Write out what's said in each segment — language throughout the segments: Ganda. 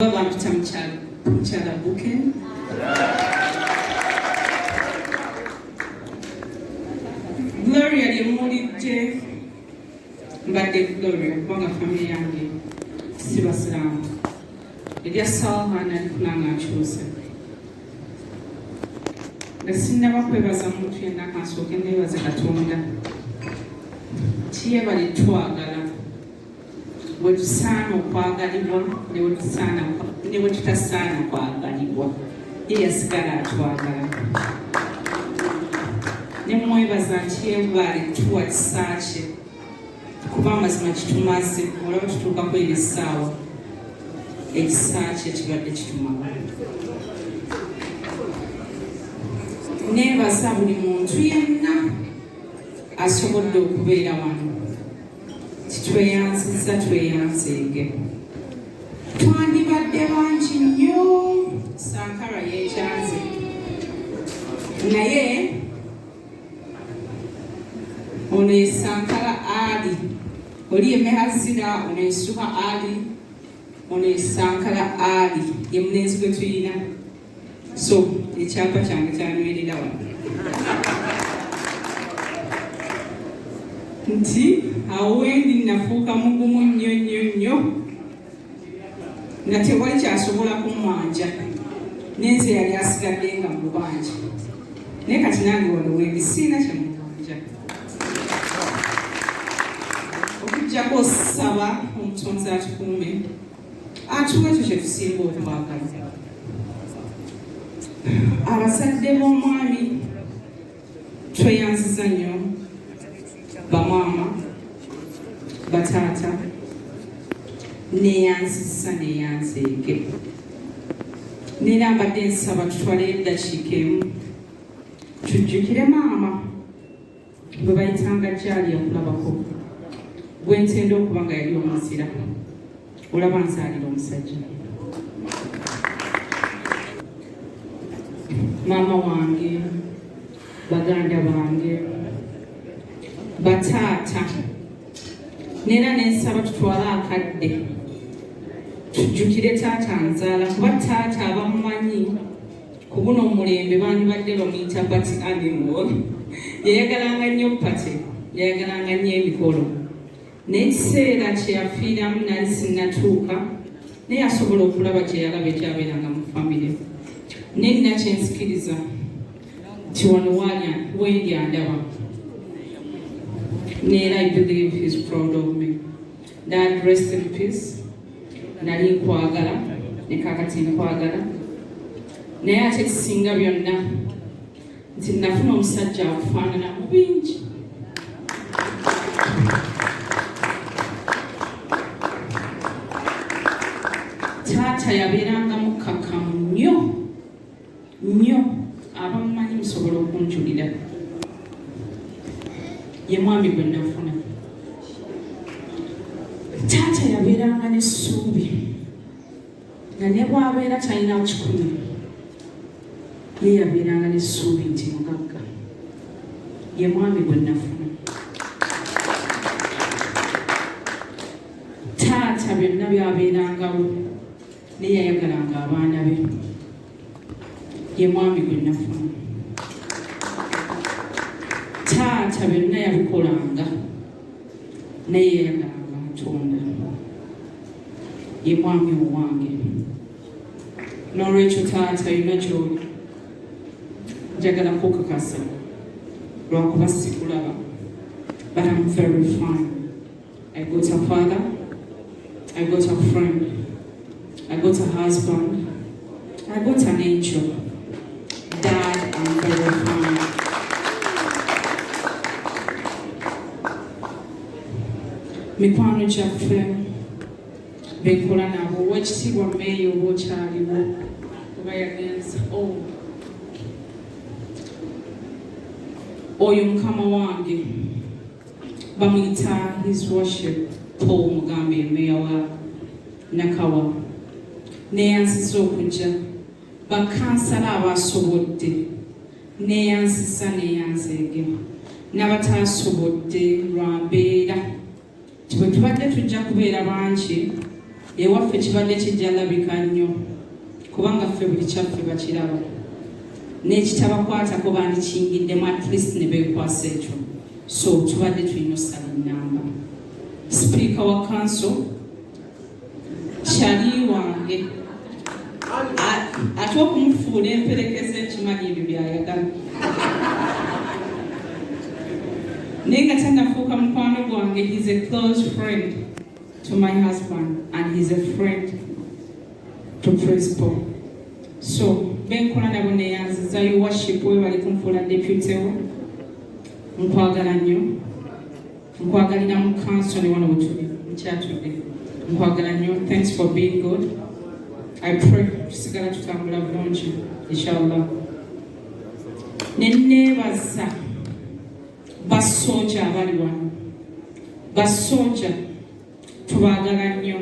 Bamuyita Mukyala Affuke. Gloria lyemulidde mbadde Gloria kubanga famire yange si basiraamu erya Salman alikunanga nkyuse nga sinnaba kwebaza muntu yenna kansooke neebaze Katonda kiyebale twagala bwe tusaana okwagalibwa ne bwe tutasaana kwagalibwa ye yasigala atwagala ne mwebaza nti yebale tuwa kisaakye kuba amazima kitumaze olaba tutuukako eyo essaawa ekisaakye kibadde kitumala neebaza buli muntu yenna asobodde okubeera wano kitweyanziza tweyanzeege twandibadde bangi nnyo Sankara yekyanze naye ono ye Sankara Ali oli ye Mehazira ono ye Suha Ali ono ye Sankara Ali ye mulenzi gwe tuyina so ekyapa kyange kyanywerera wano nti awendi nafuuka mugumu nnyo nnyo nnyo nga tewali kyasobola kumwanja nenze yali asigadde nga mubanja naye kati nange wano wendi siina kyemumwanja okujjako osaba omutonzi atukuume atuwa ekyo kyetusinga okwagala abazadde b'omwami tweyanziza nnyo bamaama bataata neyanziza neyanzeege nera mbadde nsaba tutwale eddakiika emu tujjukire maama bwe bayitanga gyali yakulabako gwe ntenda okuba nga yali omuzira olaba nzaalira omusajja maama wange baganda bange bataata nera nensaba tutwale akadde tujjukire taata nzaala kuba taata abamumanyi ku buno omulembe bandibadde bamuyita pati animal yayagalanga nnyo pate yayagalanga nnyo emikolo n'ekiseera kyeyafiiramu nali sinnatuuka naye asobola okulaba kyeyalaba ekyabeeranga mu famire nenna kyensikiriza nti wano wendi andaba nera I believe he's proud of me. Dad, rest in peace. Nali nkwagala ne kakati nkwagala naye ate ekisinga byonna nti nafuna omusajja akufaanana mu bingi taata yabeeranga mukkakkamu nnyo nnyo abamumanyi musobola okunjulira ye mwami gwe nafuna taata yabeeranga n'essuubi nga ne bwabeera talina 10 ye yabeeranga n'essuubi nti mugagga ye mwami gwe nafuna taata byonna byabeerangawo naye yayagalanga abaana be ye mwami gwe nafuna taata byonna yabikolanga naye yayagalanga Katonda ye mwami owange n'olwekyo taata yina gy'oli njagala kukakasa lwakuba sikulaba but I'm very fine. I got a father, I got a friend, I got a husband, I got an angel. Dad, I'm very fine. Mikwano gyaffe benkola nabo owekitiibwa mmeeyo oba okyaliwo oba yagenza oyo mukama wange bamuyita his worship Paul Mugambe emmeeya wa Nakawa neyanziza okujja bakansala abasobodde neyanziza neyanzeege n'abataasobodde lwa mbeera bwe tubadde tujja kubeera bangi ewaffe kibadde kijjalabika nnyo kubanga ffe buli kyaffe bakiraba n'ekitabakwatako bandikiyingiddemu at least ne beekwasa ekyo. So tubadde tulina osala ennamba. Sipiika wa kanso kyali wange ate okumufuula emperekeza ekimanyi ebyo byayagala naye nga tannafuuka mukwano gwange. He's a close friend to my husband and he's a friend to principal. So benkola nabo neyanziza you worship we bali kunfuula deputy wo. Nkwagala nnyo, nkwagalira mu kanso ne wano wetuli nkyatudde. Nkwagala nnyo. Thanks for being good. I pray tusigala tutambula bulungi inshallah. Nenneebaza basooja abali wano. Basooja tubaagala nnyo.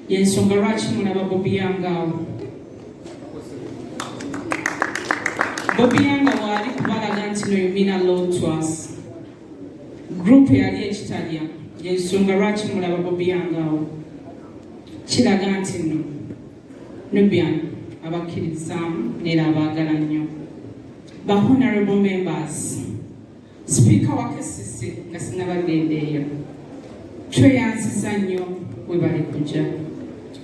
Yensonga lwaki mulaba Bobi yangawo. Bobi yanga waali kubalaga nti no you mean a lot to us. Group yali ekitalya. Yensonga lwaki mulaba Bobi yangawo. Kiraga nti no Nubian abakkirizaamu neera abaagala nnyo. Ba honorable members, Speaker wa KCC nga sinnabagendeeyo, tweyanziza nnyo we bali kujja.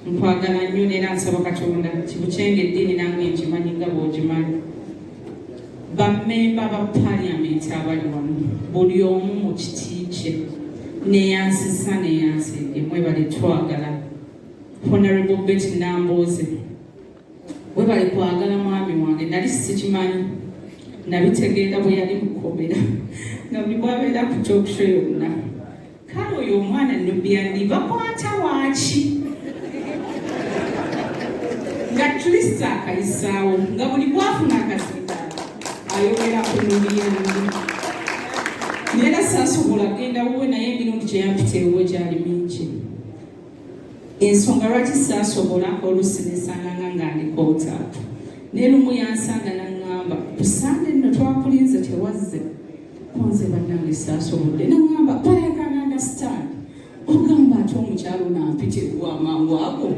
Nkwagala nnyo neera nsaba Katonda kibukyenge eddiini nange nkimanyi nga bw'ogimanyi. Bammemba ba parliament abali wano buli omu mu kiti kye neyanziza neyanzidde mwebale twagala. Honorable Betty Namboze webale kwagala mwami wange nali sikimanyi nabitegeera bwe yali mukomera nga buli bwabeera ku talkshow yonna. Kale oyo omwana Nubian bakwata waaki nga tulisa akayisaawo nga buli bwafuna akazinda ayogera ku Nubian. Neera saasobola genda wuwe naye emirundi gye yampiteewo gyali mingi. Ensonga lwaki saasobola oluusi nesanganga ng'aliko otaapu. Ne lumu yansanga n'aŋŋamba tusande nno twakulinze tewazze. Konze bannange saasobodde. N'aŋŋamba but I can understand. Ogamba ate omukyalo nampiterwa amangu ago.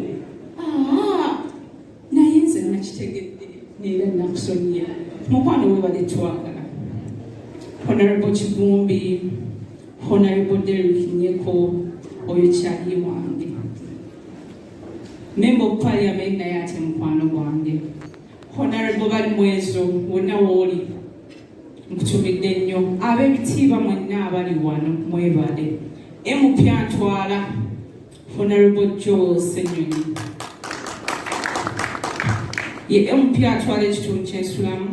Naye nze nakitegedde neera nakusonyiya. Mukwano we bale twagala. Honorable Kivumbi, Honorable Derek Nyeko, oyo kyali wange. Member of Parliament naye ate mukwano gwange. Honorable bali mwezo wonna wooli nkutumidde nnyo. Ab'ebitiibwa mwenna abali wano mwebale. Empya ntwala Honorable Joel Ssenyonyi. Ye empya atwala ekitundu ky'ensulamu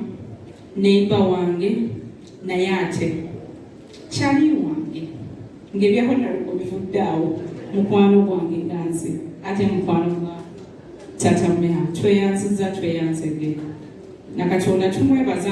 neiba wange naye ate kyali wange. Ng'ebya Honorable bivudde awo mukwano gwange nga nze ate mukwano gwa Tata Meha. Tweyanziza tweyanzege na Katonda tumwebaza.